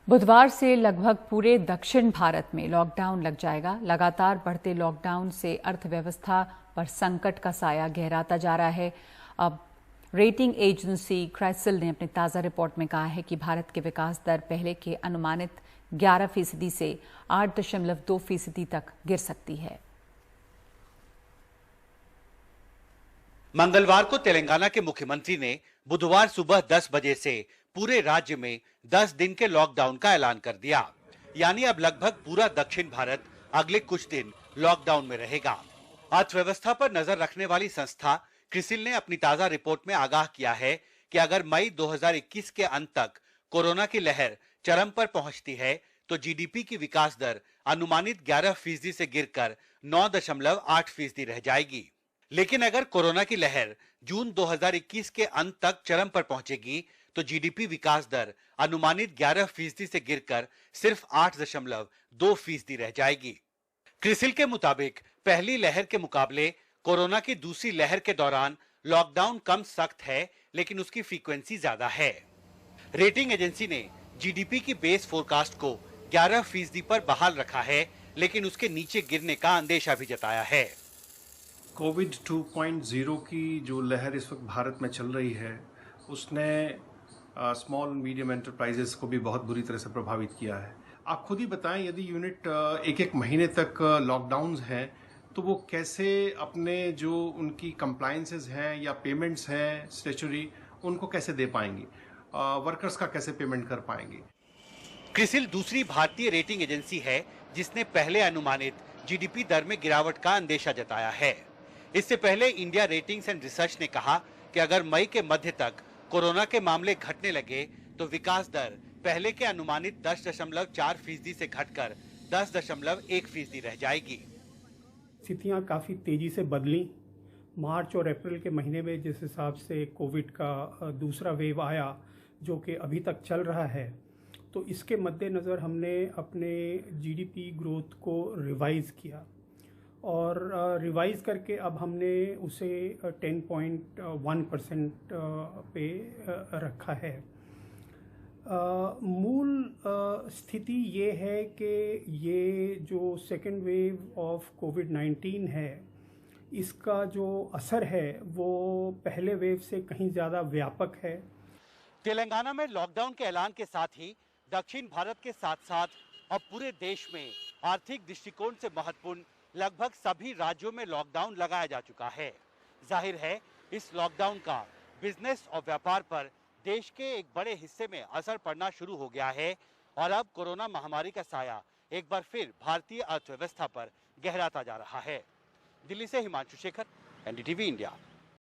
बुधवार से लगभग पूरे दक्षिण भारत में लॉकडाउन लग जाएगा। लगातार बढ़ते लॉकडाउन से अर्थव्यवस्था पर संकट का साया गहराता जा रहा है। अब रेटिंग एजेंसी क्राइसिल ने अपनी ताज़ा रिपोर्ट में कहा है कि भारत के विकास दर पहले के अनुमानित 11% से 8.2% तक गिर सकती है। मंगलवार को तेलंगाना के मुख्यमंत्री ने बुधवार सुबह 10 बजे से पूरे राज्य में 10 दिन के लॉकडाउन का ऐलान कर दिया। यानी अब लगभग पूरा दक्षिण भारत अगले कुछ दिन लॉकडाउन में रहेगा। अर्थव्यवस्था पर नजर रखने वाली संस्था क्रिसिल ने अपनी ताजा रिपोर्ट में आगाह किया है कि अगर मई 2021 के अंत तक कोरोना की लहर चरम पर पहुंचती है तो जीडीपी की विकास दर अनुमानित 11% से गिरकर 9.8% रह जाएगी। लेकिन अगर कोरोना की लहर जून 2021 के अंत तक चरम पर पहुंचेगी तो जीडीपी विकास दर अनुमानित 11% से गिरकर सिर्फ 8.2% रह जाएगी। क्रिसिल के मुताबिक पहली लहर के मुकाबले कोरोना की दूसरी लहर के दौरान लॉकडाउन कम सख्त है, लेकिन उसकी फ्रीक्वेंसी ज्यादा है। रेटिंग एजेंसी ने जीडीपी की बेस फोरकास्ट को 11% पर बहाल रखा है, लेकिन उसके नीचे गिरने का अंदेशा भी जताया है। कोविड 2.0 की जो लहर इस वक्त भारत में चल रही है उसने स्मॉल मीडियम एंटरप्राइजेस को भी बहुत बुरी तरह से प्रभावित किया है। आप खुद ही बताएं, यदि यूनिट एक महीने तक लॉकडाउन हैं तो वो कैसे अपने जो उनकी कंप्लायंसेस हैं या पेमेंट्स हैं स्टैट्यूटरी, उनको कैसे दे पाएंगी, वर्कर्स का कैसे पेमेंट कर पाएंगी। क्रिसिल दूसरी भारतीय रेटिंग एजेंसी है जिसने पहले अनुमानित जीडीपी दर में गिरावट का अंदेशा जताया है। इससे पहले इंडिया रेटिंग्स एंड रिसर्च ने कहा कि अगर मई के मध्य तक कोरोना के मामले घटने लगे तो विकास दर पहले के अनुमानित 10.4% से घटकर 10.1% रह जाएगी। स्थितियां काफ़ी तेज़ी से बदली। मार्च और अप्रैल के महीने में जिस हिसाब से कोविड का दूसरा वेव आया, जो कि अभी तक चल रहा है, तो इसके मद्देनज़र हमने अपने जीडीपी ग्रोथ को रिवाइज़ किया और रिवाइज़ करके अब हमने उसे 10.1% पे रखा है। मूल स्थिति ये है कि ये जो सेकेंड वेव ऑफ कोविड-19 है, इसका जो असर है वो पहले वेव से कहीं ज़्यादा व्यापक है। तेलंगाना में लॉकडाउन के ऐलान के साथ ही दक्षिण भारत के साथ साथ अब पूरे देश में आर्थिक दृष्टिकोण से महत्वपूर्ण लगभग सभी राज्यों में लॉकडाउन लगाया जा चुका है। जाहिर है इस लॉकडाउन का बिजनेस और व्यापार पर देश के एक बड़े हिस्से में असर पड़ना शुरू हो गया है और अब कोरोना महामारी का साया एक बार फिर भारतीय अर्थव्यवस्था पर गहराता जा रहा है। दिल्ली से हिमांशु शेखर, एनडीटीवी इंडिया।